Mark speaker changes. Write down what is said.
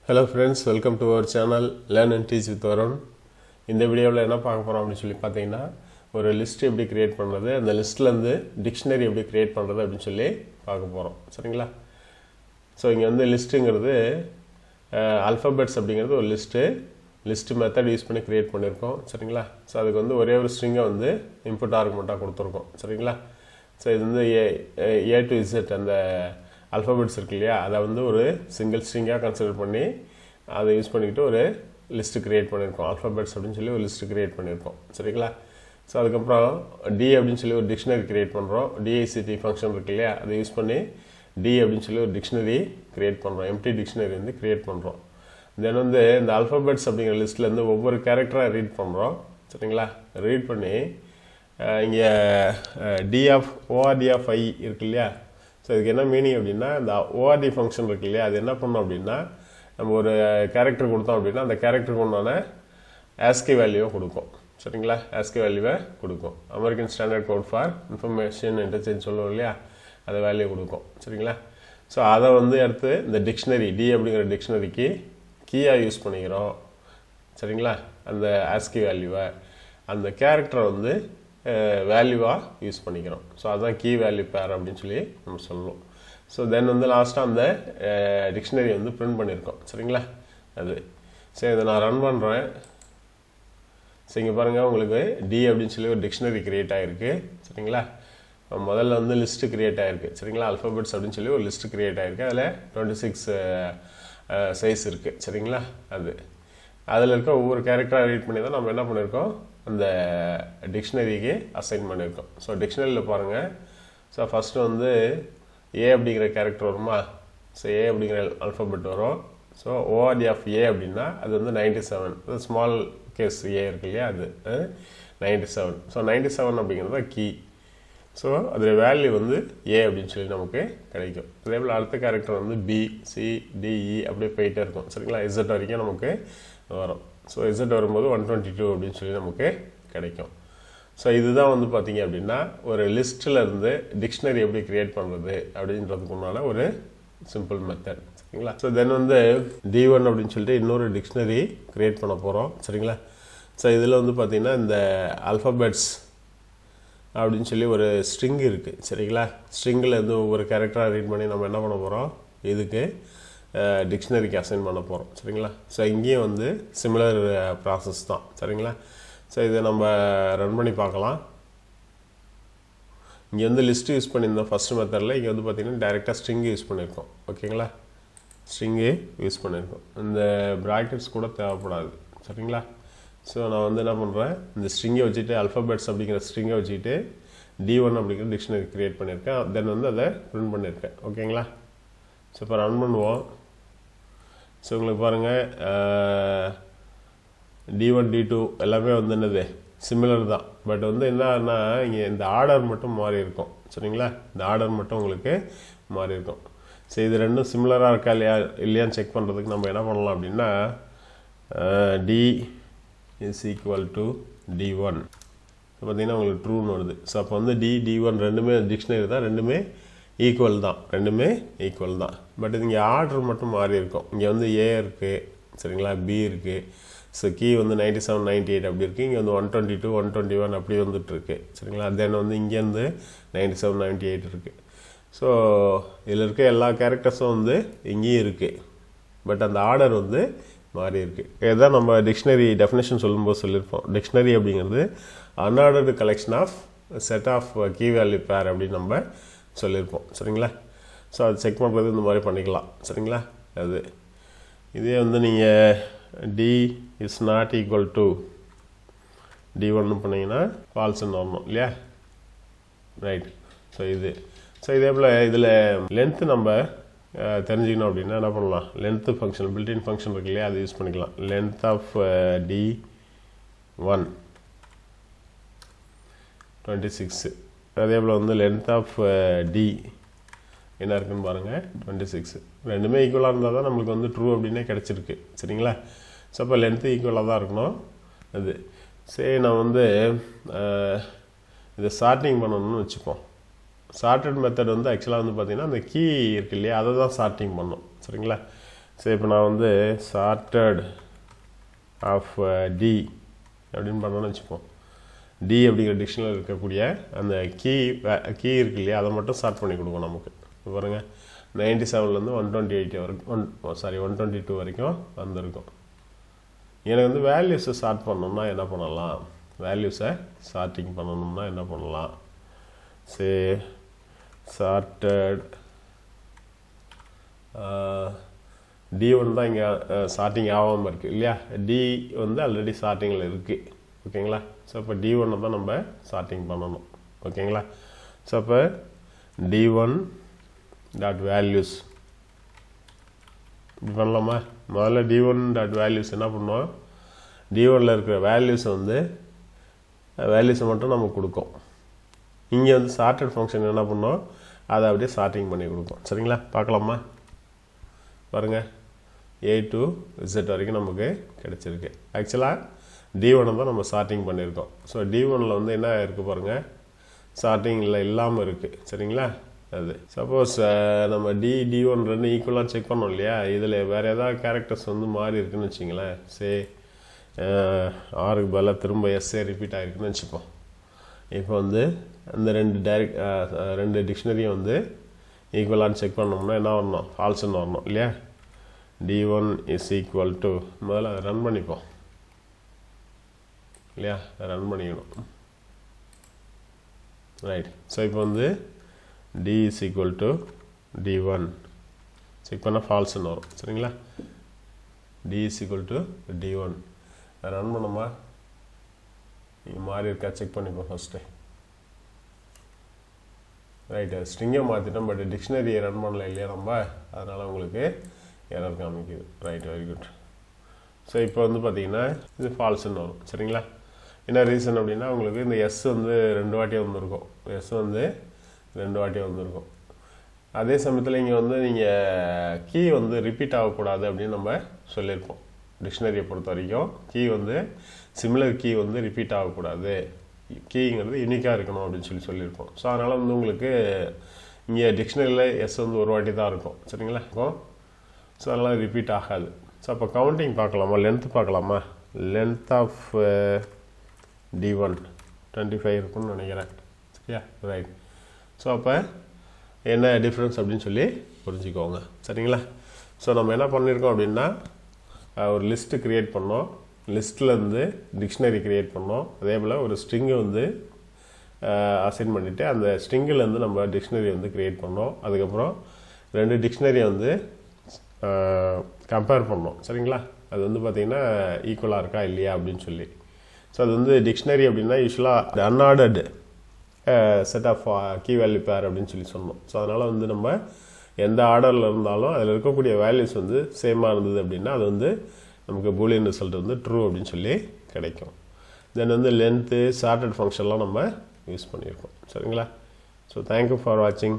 Speaker 1: Hello friends, welcome to our channel Learn and Teach with Varun. இந்த வீடியோவில் என்ன பார்க்க போகிறோம் அப்படின்னு சொல்லி பார்த்தீங்கன்னா ஒரு லிஸ்ட் எப்படி கிரியேட் பண்ணுறது, அந்த லிஸ்ட்லேருந்து டிக்ஷனரி எப்படி கிரியேட் பண்ணுறது அப்படின்னு சொல்லி பார்க்க போகிறோம். சரிங்களா? ஸோ இங்கே வந்து லிஸ்ட்டுங்கிறது அல்ஃபபெட்ஸ் அப்படிங்கிறது ஒரு லிஸ்ட்டு மெத்தட் யூஸ் பண்ணி கிரியேட் பண்ணியிருக்கோம். சரிங்களா? ஸோ அதுக்கு வந்து ஒரே ஒரு ஸ்ட்ரிங்கை வந்து இன்புட் ஆர்குமெண்ட்டாக கொடுத்துருக்கோம். சரிங்களா? ஸோ இது வந்து ஏ டு இசட் அந்த அல்ஃபபெட்ஸ் இருக்கு இல்லையா, அதை வந்து ஒரு சிங்கிள் ஸ்ட்ரிங்காக கன்சிடர் பண்ணி அதை யூஸ் பண்ணிக்கிட்டு ஒரு லிஸ்ட்டு க்ரியேட் பண்ணியிருக்கோம். அல்ஃபபெட்ஸ் அப்படின்னு சொல்லி ஒரு லிஸ்ட்டு க்ரியேட் பண்ணியிருக்கோம். சரிங்களா? ஸோ அதுக்கப்புறம் டி அப்படின்னு சொல்லி ஒரு டிக்ஷனரி க்ரியேட் பண்ணுறோம். டிஐசிடி ஃபங்க்ஷன் இருக்கு இல்லையா, அதை யூஸ் பண்ணி டி அப்படின்னு சொல்லி ஒரு டிக்ஷனரி க்ரியேட் பண்ணுறோம். எம்டி டிக்ஷனரி வந்து க்ரியேட் பண்ணுறோம். தென் வந்து இந்த அல்ஃபபெட்ஸ் அப்படிங்கிற லிஸ்ட்லேருந்து ஒவ்வொரு கேரக்டராக ரீட் பண்ணுறோம். சரிங்களா? ரீட் பண்ணி இங்கே ஓஆர்டி ஆஃப் ஐ இருக்கு இல்லையா, ஸோ இதுக்கு என்ன மீனிங் அப்படின்னா, இந்த ஓஆர்டி ஃபங்க்ஷன் இருக்கு இல்லையா, அது என்ன பண்ணோம் அப்படின்னா, நம்ம ஒரு கேரக்டர் கொடுத்தோம் அப்படின்னா அந்த கேரக்டருக்கு உண்டான ஆஸ்கி வேல்யூவை கொடுக்கும். சரிங்களா? ஆஸ்கி வேல்யூவை கொடுக்கும். American standard code for information interchange சொல்லுவோம் இல்லையா, அதை வேல்யூ கொடுக்கும். சரிங்களா? ஸோ அதை வந்து அடுத்து இந்த டிக்ஷனரி டி அப்படிங்கிற டிக்ஷனரிக்கு கீயாக யூஸ் பண்ணிக்கிறோம். சரிங்களா? அந்த ஆஸ்கி வேல்யூவை அந்த கேரக்டரை வந்து வேல்யூவாக யூஸ் பண்ணிக்கிறோம். ஸோ அதுதான் கீ வேல்யூ பேர் அப்படின்னு சொல்லி நம்ம சொல்லுவோம். ஸோ தென் வந்து லாஸ்ட்டாக அந்த டிக்ஷனரி வந்து பிரிண்ட் பண்ணியிருக்கோம். சரிங்களா? அது சரி, இதை நான் ரன் பண்ணுறேன். ஸோ இங்கே பாருங்கள், உங்களுக்கு டி அப்படின்னு சொல்லி ஒரு டிக்ஷனரி க்ரியேட் ஆகிருக்கு. சரிங்களா? முதல்ல வந்து லிஸ்ட்டு க்ரியேட் ஆகிருக்கு. சரிங்களா? அல்ஃபபெட்ஸ் அப்படின்னு சொல்லி ஒரு லிஸ்ட்டு க்ரியேட் ஆகிருக்கு. அதில் 26 சைஸ் இருக்குது. சரிங்களா? அதில் இருக்க ஒவ்வொரு கேரக்டராக ரீட் பண்ணி தான் நம்ம என்ன பண்ணியிருக்கோம், அந்த டிக்ஷனரிக்கு அசைன் பண்ணியிருக்கோம். ஸோ டிக்ஷனரியில் பாருங்கள். ஸோ ஃபஸ்ட்டு வந்து ஏ அப்படிங்கிற கேரக்டர் வருமா, ஸோ ஏ அப்படிங்கிற அல்ஃபபெட் வரும். ஸோ ஓஆர்டி ஆஃப் ஏ அப்படின்னா அது வந்து 97, ஸ்மால் கேஸ் ஏ இருக்கு இல்லையா, அது 97. ஸோ 97 அப்படிங்கிறது கீ. ஸோ அதில் வேல்யூ வந்து ஏ அப்படின்னு சொல்லி நமக்கு கிடைக்கும். அதே போல் அடுத்த கேரக்டர் வந்து பி, சி, டிஇ அப்படியே போயிட்டே இருக்கும். சரிங்களா? இசட் வரைக்கும் நமக்கு வரும். ஸோ இசட் வரும்போது 122 அப்படின்னு சொல்லி நமக்கு கிடைக்கும். ஸோ இதுதான் வந்து பார்த்தீங்க அப்படின்னா ஒரு லிஸ்ட்டில் இருந்து டிக்ஷனரி எப்படி க்ரியேட் பண்ணுறது அப்படின்றதுக்கு முன்னால் ஒரு சிம்பிள் மெத்தட். சரிங்களா? ஸோ தென் வந்து D1 அப்படின்னு சொல்லிட்டு இன்னொரு டிக்ஷனரி க்ரியேட் பண்ண போகிறோம். சரிங்களா? ஸோ இதில் வந்து பார்த்திங்கன்னா இந்த அல்ஃபபெட்ஸ் அப்படின்னு சொல்லி ஒரு ஸ்ட்ரிங் இருக்குது. சரிங்களா? ஸ்ட்ரிங்கில் இருந்து ஒவ்வொரு கேரக்டராக ரீட் பண்ணி நம்ம என்ன பண்ண போகிறோம், இதுக்கு டிக்ஷனரிக்கு அசைன் பண்ண போகிறோம். சரிங்களா? ஸோ இங்கேயும் வந்து சிமிலர் ப்ராசஸ் தான். சரிங்களா? ஸோ இதை நம்ம ரன் பண்ணி பார்க்கலாம். இங்கே வந்து லிஸ்ட்டு யூஸ் பண்ணியிருந்தோம் ஃபஸ்ட்டு மெத்தடில். இங்கே வந்து பார்த்திங்கன்னா டைரெக்டாக ஸ்ட்ரிங்கு யூஸ் பண்ணியிருக்கோம். ஓகேங்களா? ஸ்ட்ரிங்கு யூஸ் பண்ணியிருக்கோம். இந்த ப்ராக்கெட்ஸ் கூட தேவைப்படாது. சரிங்களா? ஸோ நான் வந்து என்ன பண்ணுறேன், இந்த ஸ்ட்ரிங்கை வச்சுட்டு அல்ஃபபெட்ஸ் அப்படிங்கிற ஸ்ட்ரிங்கை வச்சுக்கிட்டு D1 அப்படிங்கிற டிக்ஷனரி க்ரியேட் பண்ணியிருக்கேன். தென் வந்து அதை பிரிண்ட் பண்ணியிருக்கேன். ஓகேங்களா? ஸோ இப்போ ரன் பண்ணுவோம். ஸோ உங்களுக்கு பாருங்கள், D1 D2 எல்லாமே வந்து என்னது சிமிலர் தான். பட் வந்து என்னன்னா இங்கே இந்த ஆர்டர் மட்டும் மாறி இருக்கும். சரிங்களா? இந்த ஆர்டர் மட்டும் உங்களுக்கு மாறி இருக்கும். ஸோ இது ரெண்டும் சிமிலராக இருக்கா இல்லையான்னு செக் பண்ணுறதுக்கு நம்ம என்ன பண்ணலாம் அப்படின்னா, D is equal to D1. So பார்த்தீங்கன்னா உங்களுக்கு ட்ரூன்னு வருது. ஸோ அப்போ வந்து D1 ரெண்டுமே டிக்ஷனரி தான், ரெண்டுமே ஈக்குவல் தான். பட் இது இங்கே ஆர்டர் மட்டும் மாறி இருக்கும். இங்கே வந்து ஏ இருக்குது. சரிங்களா? பி இருக்குது. ஸோ கீ வந்து 97 98 அப்படி இருக்குது. இங்கே வந்து 122 121 அப்படி வந்துட்டுருக்கு. சரிங்களா? தென் வந்து இங்கேருந்து 97 98 இருக்குது. ஸோ இதில் இருக்க எல்லா கேரக்டர்ஸும் வந்து இங்கேயும் இருக்குது. பட் அந்த ஆர்டர் வந்து மாறி இருக்குது. இதுதான் நம்ம டிக்ஷனரி டெஃபினேஷன் சொல்லும்போது சொல்லியிருப்போம். டிக்ஷனரி அப்படிங்கிறது unordered collection of set of key value pair அப்படின்னு நம்ம சொல்லியிருப்போம். சரிங்களா? ஸோ அது செக் பண்ணுறது இந்த மாதிரி பண்ணிக்கலாம். சரிங்களா? இதே வந்து நீங்கள் D is not equal to D1 பண்ணிங்கன்னா ஃபால்ஸ்ன்னு வரணும் இல்லையா? ரைட். ஸோ இதே போல் இதில் லென்த்து நம்ம தெரிஞ்சுக்கணும் அப்படின்னா என்ன பண்ணலாம், லென்த்து ஃபங்க்ஷன் பில்டின் ஃபங்க்ஷன் இருக்கு இல்லையா, அதை யூஸ் பண்ணிக்கலாம். Length of D1 26. அதே போல் வந்து லென்த் ஆஃப் டி என்ன இருக்குன்னு பாருங்கள், 26. ரெண்டுமே ஈக்குவலாக இருந்தால் தான் நம்மளுக்கு வந்து ட்ரூ அப்படின்னே கிடச்சிருக்கு. சரிங்களா? ஸோ அப்போ லென்த்து ஈக்குவலாக தான் இருக்கணும். சரி, நான் வந்து இதை சார்ட்டிங் பண்ணணும்னு வச்சுப்போம். சார்ட்டட் மெத்தட் வந்து ஆக்சுவலாக வந்து பார்த்திங்கன்னா அந்த கீ இருக்கு இல்லையா, அதை தான் சார்ட்டிங் பண்ணோம். சரிங்களா? சரி இப்போ நான் வந்து சார்ட்டட் ஆஃப் டி அப்படின்னு பண்ணோன்னு வச்சுப்போம். டி அப்படிங்கிற டிக்ஷனரியில் இருக்கக்கூடிய அந்த கீ இருக்கு இல்லையா, அதை மட்டும் ஸ்டார்ட் பண்ணி கொடுக்கும் நமக்கு. பாருங்கள் 97லேருந்து 128 வரைக்கும் 122 வரைக்கும் வந்திருக்கும். எனக்கு வந்து வேல்யூஸை ஸ்டார்ட் பண்ணணும்னா என்ன பண்ணலாம், வேல்யூஸை சார்ட்டிங் பண்ணணும்னா என்ன பண்ணலாம், சரி சார்ட்டட் D1 தான் இங்கே சார்ட்டிங் ஆகாமல் இருக்குது இல்லையா, டி வந்து ஆல்ரெடி சார்ட்டிங்கில் இருக்குது. ஓகேங்களா, ஸோ இப்போ D1 தான் நம்ம சார்ட்டிங் பண்ணணும். ஓகேங்களா, ஸோ அப்போ D1 டாட் வேல்யூஸ் இப்படி பண்ணலாமா. முதல்ல D1 டாட் வேல்யூஸ் என்ன பண்ணோம், D1ல் இருக்கிற வேல்யூஸை மட்டும் நமக்கு கொடுக்கும். இங்கே வந்து சார்ட்டட் ஃபங்க்ஷன் என்ன பண்ணோம், அதை அப்படியே சார்ட்டிங் பண்ணி கொடுக்கும். சரிங்களா, பார்க்கலாமா. பாருங்கள் A to Z வரைக்கும் நமக்கு கிடச்சிருக்கு. ஆக்சுவலாக D1 தான் நம்ம சார்ட்டிங் பண்ணியிருக்கோம். ஸோ D1ல் வந்து என்ன இருக்குது பாருங்கள், சார்ட்டிங்கில் இல்லாமல் இருக்குது. சரிங்களா, அது சப்போஸ் நம்ம D1 ரெண்டு ஈக்குவலாக செக் பண்ணோம் இல்லையா, இதில் வேறு ஏதாவது கேரக்டர்ஸ் வந்து மாறி இருக்குன்னு வச்சிங்களேன். ஆருக்கு பதிலாக திரும்ப எஸ்ஸே ரிப்பீட் ஆகிருக்குன்னு வச்சுப்போம். இப்போ வந்து அந்த ரெண்டு டிக்ஷனரியும் வந்து ஈக்குவலான்னு செக் பண்ணோம்னா என்ன வரணும், ஃபால்ஸ்ன்னு வரணும் இல்லையா. D1 இஸ் ஈக்குவல் டு, முதல்ல அதை ரன் பண்ணிப்போம் இல்லையா, ரன் பண்ணிக்கணும். ரைட், ஸோ இப்போ வந்து D is equal to D1 check பண்ணால் ஃபால்ஸ்ன்னு வரும். சரிங்களா, D is equal to D1 run பண்ணுமா, இங்கே மாறி இருக்கா செக் பண்ணிப்போம் ஃபஸ்ட்டு. ரைட்டு, ஸ்ட்ரிங்கை மாற்றிட்டோம், பட் டிக்ஷனரியை ரன் பண்ணல இல்லையா நம்ம, அதனால் உங்களுக்கு எரர் காமிக்குது. Right, very good. ஸோ இப்போ வந்து பார்த்திங்கன்னா இது ஃபால்ஸ்ன்னு வரும். சரிங்களா, என்ன ரீசன் அப்படின்னா உங்களுக்கு இந்த எஸ் வந்து 2 வாட்டி வந்திருக்கும், எஸ் வந்து 2 வாட்டி வந்திருக்கும். அதே சமயத்தில் இங்கே வந்து நீங்கள் கீ வந்து ரிப்பீட் ஆகக்கூடாது அப்படின்னு நம்ம சொல்லியிருப்போம். டிக்ஷனரியை பொறுத்த வரைக்கும் கீ வந்து சிமிலர் கீ வந்து ரிப்பீட் ஆகக்கூடாது, கீங்கிறது யூனிக்காக இருக்கணும் அப்படின்னு சொல்லியிருப்போம். ஸோ அதனால் வந்து உங்களுக்கு இங்கே டிக்ஷனரியில் எஸ் வந்து ஒரு வாட்டி தான் இருக்கும். சரிங்களா, இருக்கும். ஸோ அதனால் ரிப்பீட் ஆகாது. ஸோ அப்போ கவுண்டிங் பார்க்கலாமா, லென்த்து பார்க்கலாமா. லென்த் ஆஃப் D1 25 இருக்குன்னு நினைக்கிறேன். சரியா, ரைட். ஸோ அப்போ என்ன டிஃப்ரென்ஸ் அப்படின்னு சொல்லி புரிஞ்சுக்கோங்க. சரிங்களா, ஸோ நம்ம என்ன பண்ணியிருக்கோம் அப்படின்னா ஒரு லிஸ்ட்டு க்ரியேட் பண்ணோம், லிஸ்ட்லேருந்து டிக்ஷனரி க்ரியேட் பண்ணோம், அதே போல் ஒரு ஸ்ட்ரிங்கை வந்து அசைன் பண்ணிவிட்டு அந்த ஸ்ட்ரிங்கிலேருந்து நம்ம டிக்ஷனரி வந்து க்ரியேட் பண்ணோம். அதுக்கப்புறம் 2 டிக்ஷனரியை வந்து கம்பேர் பண்ணோம். சரிங்களா, அது வந்து பார்த்திங்கன்னா ஈக்குவலாக இருக்கா இல்லையா அப்படின்னு சொல்லி. ஸோ அது வந்து டிக்ஷனரி அப்படின்னா யூஸ்வலாக unordered set of key value pair அப்படின்னு சொல்லி சொன்னோம். ஸோ அதனால் வந்து நம்ம எந்த ஆர்டரில் இருந்தாலும் அதில் இருக்கக்கூடிய வேல்யூஸ் வந்து சேமாக இருந்தது அப்படின்னா அது வந்து நமக்கு பூலியன் ரிசல்ட் வந்து ட்ரூ அப்படின்னு சொல்லி கிடைக்கும். தென் வந்து லென்த்து சார்ட்டட் ஃபங்க்ஷன்லாம் நம்ம யூஸ் பண்ணியிருக்கோம். சரிங்களா, ஸோ தேங்க்யூ ஃபார் வாட்சிங்.